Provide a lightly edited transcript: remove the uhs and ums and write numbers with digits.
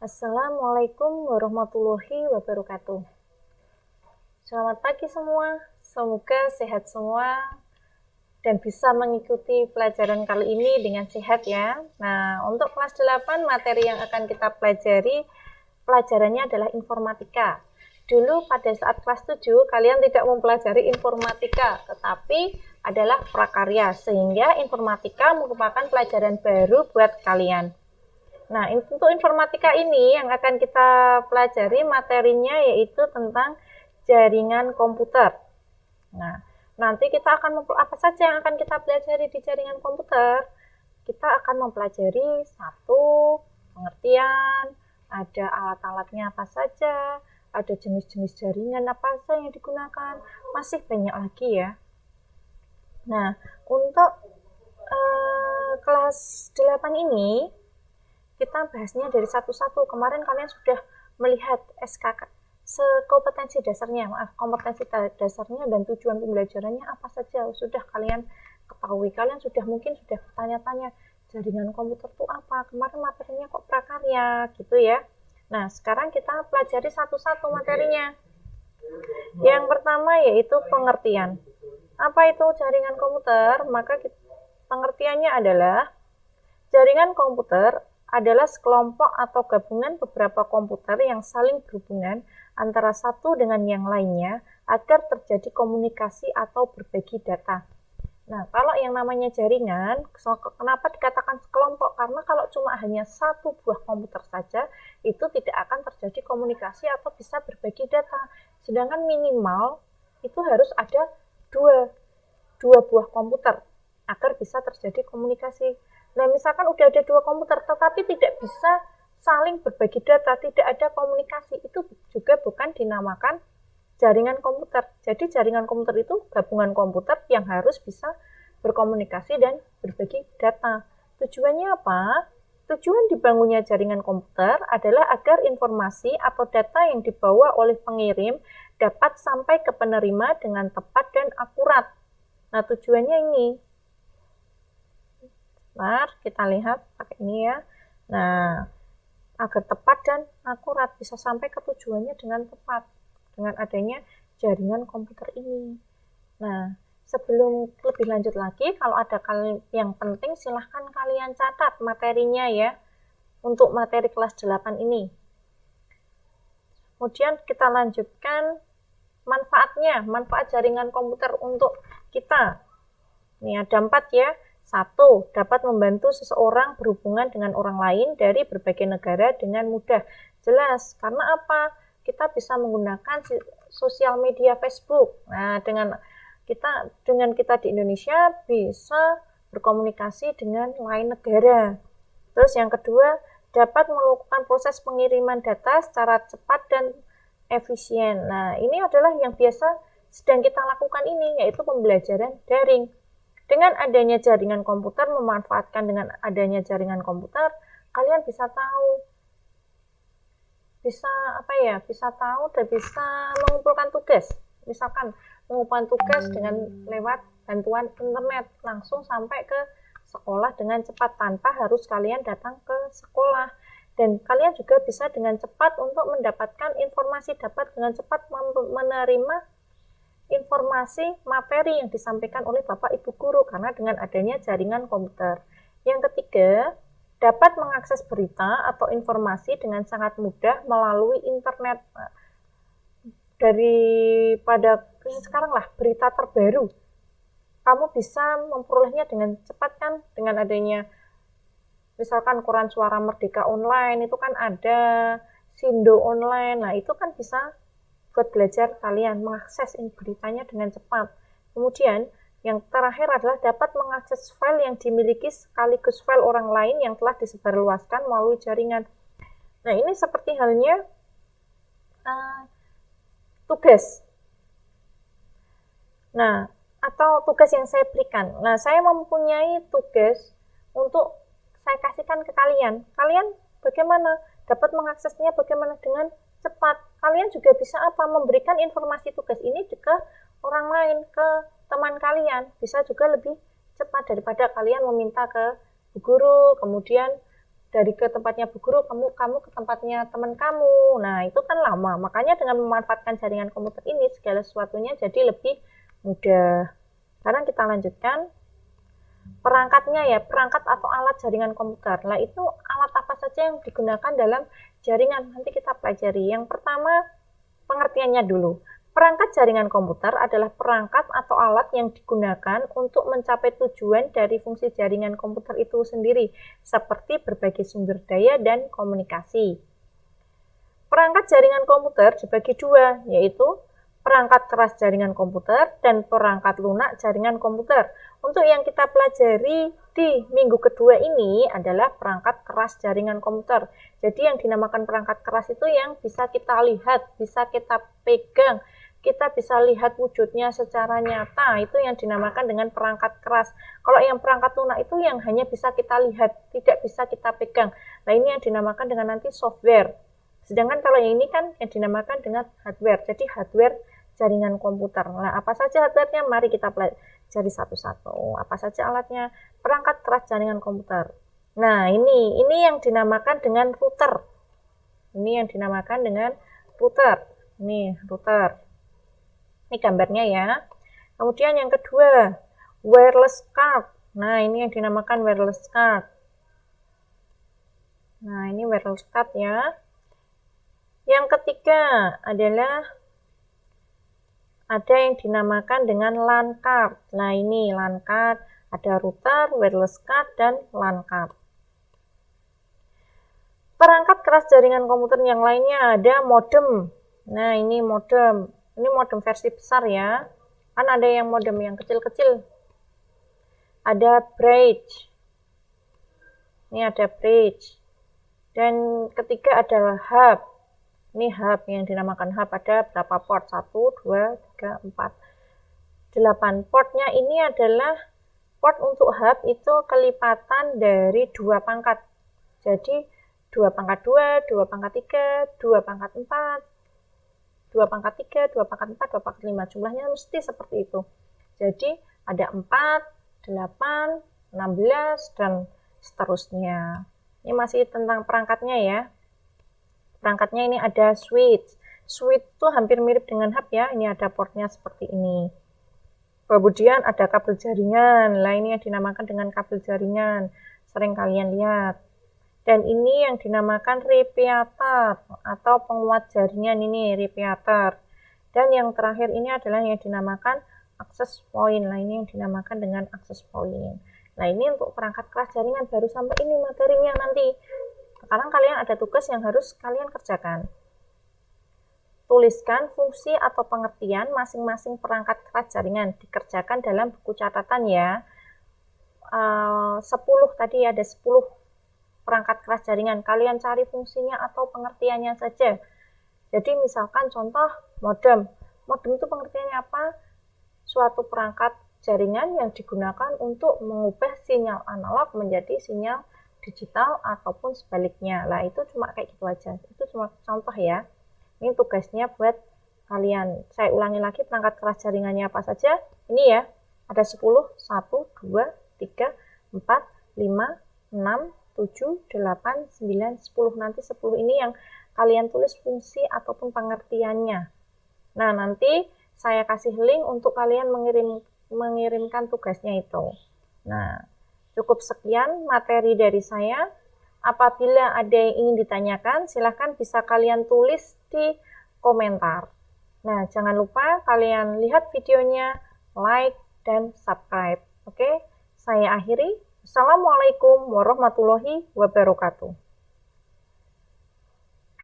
Assalamualaikum warahmatullahi wabarakatuh. Selamat pagi semua, semoga sehat semua dan bisa mengikuti pelajaran kali ini dengan sehat ya. Nah, untuk kelas 8 materi yang akan kita pelajari, pelajarannya adalah informatika. Dulu pada saat kelas 7, kalian tidak mempelajari informatika, tetapi adalah prakarya, sehingga informatika merupakan pelajaran baru buat kalian. Nah, untuk informatika ini yang akan kita pelajari materinya yaitu tentang jaringan komputer. Nah, nanti kita akan apa saja yang akan kita pelajari di jaringan komputer? Kita akan mempelajari satu, pengertian, ada alat-alatnya apa saja, ada jenis-jenis jaringan apa saja yang digunakan, masih banyak lagi ya. Nah, untuk kelas 8 ini, kita bahasnya dari satu-satu. Kemarin kalian sudah melihat SKK kompetensi dasarnya, kompetensi dasarnya dan tujuan pembelajarannya apa saja sudah kalian ketahui. Kalian mungkin sudah bertanya-tanya jaringan komputer itu apa, kemarin materinya kok prakarya gitu ya. Nah, sekarang kita pelajari satu-satu materinya. Yang pertama yaitu pengertian. Apa itu jaringan komputer? Maka pengertiannya adalah jaringan komputer adalah sekelompok atau gabungan beberapa komputer yang saling berhubungan antara satu dengan yang lainnya agar terjadi komunikasi atau berbagi data. Nah, kalau yang namanya jaringan, kenapa dikatakan sekelompok? Karena kalau cuma hanya satu buah komputer saja, itu tidak akan terjadi komunikasi atau bisa berbagi data. Sedangkan minimal itu harus ada dua buah komputer agar bisa terjadi komunikasi. Nah, misalkan udah ada dua komputer, tetapi tidak bisa saling berbagi data, tidak ada komunikasi, itu juga bukan dinamakan jaringan komputer. Jadi jaringan komputer itu gabungan komputer yang harus bisa berkomunikasi dan berbagi data. Tujuannya apa? Tujuan dibangunnya jaringan komputer adalah agar informasi atau data yang dibawa oleh pengirim dapat sampai ke penerima dengan tepat dan akurat. Nah, tujuannya ini. Kita lihat pakai ini ya. Nah, agar tepat dan akurat, bisa sampai ke tujuannya dengan tepat dengan adanya jaringan komputer ini. Nah, sebelum lebih lanjut lagi, kalau ada yang penting silahkan kalian catat materinya ya untuk materi kelas 8 ini. Kemudian kita lanjutkan manfaatnya, manfaat jaringan komputer untuk kita. Ini ada 4 ya. 1. Dapat membantu seseorang berhubungan dengan orang lain dari berbagai negara dengan mudah. Jelas, karena apa? Kita bisa menggunakan sosial media Facebook. Nah, dengan kita di Indonesia bisa berkomunikasi dengan lain negara. Terus yang kedua, dapat melakukan proses pengiriman data secara cepat dan efisien. Nah, ini adalah yang biasa sedang kita lakukan ini, yaitu pembelajaran daring. Dengan adanya jaringan komputer, memanfaatkan dengan adanya jaringan komputer, kalian bisa tahu, bisa dan bisa mengumpulkan tugas. Misalkan mengumpulkan tugas dengan lewat bantuan internet, langsung sampai ke sekolah dengan cepat tanpa harus kalian datang ke sekolah. Dan kalian juga bisa dengan cepat untuk mendapatkan informasi, dapat dengan cepat menerima informasi materi yang disampaikan oleh Bapak Ibu Guru karena dengan adanya jaringan komputer. Yang ketiga, dapat mengakses berita atau informasi dengan sangat mudah melalui internet. Daripada sekarang lah berita terbaru, kamu bisa memperolehnya dengan cepat kan, dengan adanya misalkan koran Suara Merdeka online itu kan ada, Sindo online. Nah, itu kan bisa buat belajar kalian mengakses beritanya dengan cepat. Kemudian yang terakhir adalah dapat mengakses file yang dimiliki sekaligus file orang lain yang telah disebarluaskan melalui jaringan. Nah, ini seperti halnya tugas. Nah, atau tugas yang saya berikan. Nah, saya mempunyai tugas untuk saya kasihkan ke kalian. Kalian bagaimana dapat mengaksesnya, bagaimana dengan cepat. Kalian juga bisa memberikan informasi tugas ini ke orang lain, ke teman kalian. Bisa juga lebih cepat daripada kalian meminta ke guru, kemudian dari ke tempatnya bu guru, kamu ke tempatnya teman kamu. Nah, itu kan lama. Makanya dengan memanfaatkan jaringan komputer ini, segala sesuatunya jadi lebih mudah. Sekarang kita lanjutkan. Perangkatnya ya, perangkat atau alat jaringan komputer. Nah, itu alat apa saja yang digunakan dalam jaringan? Nanti kita pelajari. Yang pertama, pengertiannya dulu. Perangkat jaringan komputer adalah perangkat atau alat yang digunakan untuk mencapai tujuan dari fungsi jaringan komputer itu sendiri, seperti berbagai sumber daya dan komunikasi. Perangkat jaringan komputer dibagi dua, yaitu perangkat keras jaringan komputer dan perangkat lunak jaringan komputer. Untuk yang kita pelajari di minggu kedua ini adalah perangkat keras jaringan komputer. Jadi yang dinamakan perangkat keras itu yang bisa kita lihat, bisa kita pegang, kita bisa lihat wujudnya secara nyata, itu yang dinamakan dengan perangkat keras. Kalau yang perangkat lunak itu yang hanya bisa kita lihat, tidak bisa kita pegang. Nah, ini yang dinamakan dengan nanti software. Sedangkan kalau yang ini kan yang dinamakan dengan hardware. Jadi hardware jaringan komputer. Nah, apa saja hardware-nya? Mari kita pelajari satu-satu. Apa saja alatnya? Perangkat keras jaringan komputer. Nah, ini yang dinamakan dengan router. Ini yang dinamakan dengan router. Ini router. Ini gambarnya ya. Kemudian yang kedua, wireless card. Nah, ini yang dinamakan wireless card. Nah, ini wireless card ya. Yang ketiga adalah ada yang dinamakan dengan LAN card. Nah, ini LAN card, ada router, wireless card, dan LAN card. Perangkat keras jaringan komputer yang lainnya ada modem. Nah, ini modem. Ini modem versi besar ya. Kan ada yang modem yang kecil-kecil. Ada bridge. Ini ada bridge. Dan ketiga adalah hub. Ini hub yang dinamakan hub. Ada berapa port? 1, 2, 3, 4, 8. Portnya ini adalah port untuk hub itu kelipatan dari 2 pangkat. Jadi 2 pangkat 2, 2 pangkat 3, 2 pangkat 4, 2 pangkat 3, 2 pangkat 4, 2 pangkat 5. Jumlahnya mesti seperti itu. Jadi ada 4, 8, 16, dan seterusnya. Ini masih tentang perangkatnya ya. Perangkatnya ini ada switch. Switch itu hampir mirip dengan hub ya. Ini ada portnya seperti ini. Kemudian ada kabel jaringan. Nah, ini yang dinamakan dengan kabel jaringan. Sering kalian lihat. Dan ini yang dinamakan radiator atau penguat jaringan, ini radiator. Dan yang terakhir ini adalah yang dinamakan access point. Nah, ini yang dinamakan dengan access point. Nah, ini untuk perangkat keras jaringan. Baru sampai ini materinya nanti. Sekarang kalian ada tugas yang harus kalian kerjakan. Tuliskan fungsi atau pengertian masing-masing perangkat keras jaringan. Dikerjakan dalam buku catatan ya. 10 tadi ada 10 perangkat keras jaringan. Kalian cari fungsinya atau pengertiannya saja. Jadi misalkan contoh modem. Modem itu pengertiannya apa? Suatu perangkat jaringan yang digunakan untuk mengubah sinyal analog menjadi sinyal digital ataupun sebaliknya. Lah, itu cuma kayak gitu aja. Itu cuma contoh ya. Ini tugasnya buat kalian. Saya ulangi lagi perangkat keras jaringannya apa saja. Ini ya. Ada 10, 1, 2, 3, 4, 5, 6, 7, 8, 9, 10. Nanti 10 ini yang kalian tulis fungsi ataupun pengertiannya. Nah, nanti saya kasih link untuk kalian mengirimkan tugasnya itu. Nah, cukup sekian materi dari saya. Apabila ada yang ingin ditanyakan, silahkan bisa kalian tulis di komentar. Nah, jangan lupa kalian lihat videonya, like, dan subscribe. Oke, saya akhiri. Assalamualaikum warahmatullahi wabarakatuh.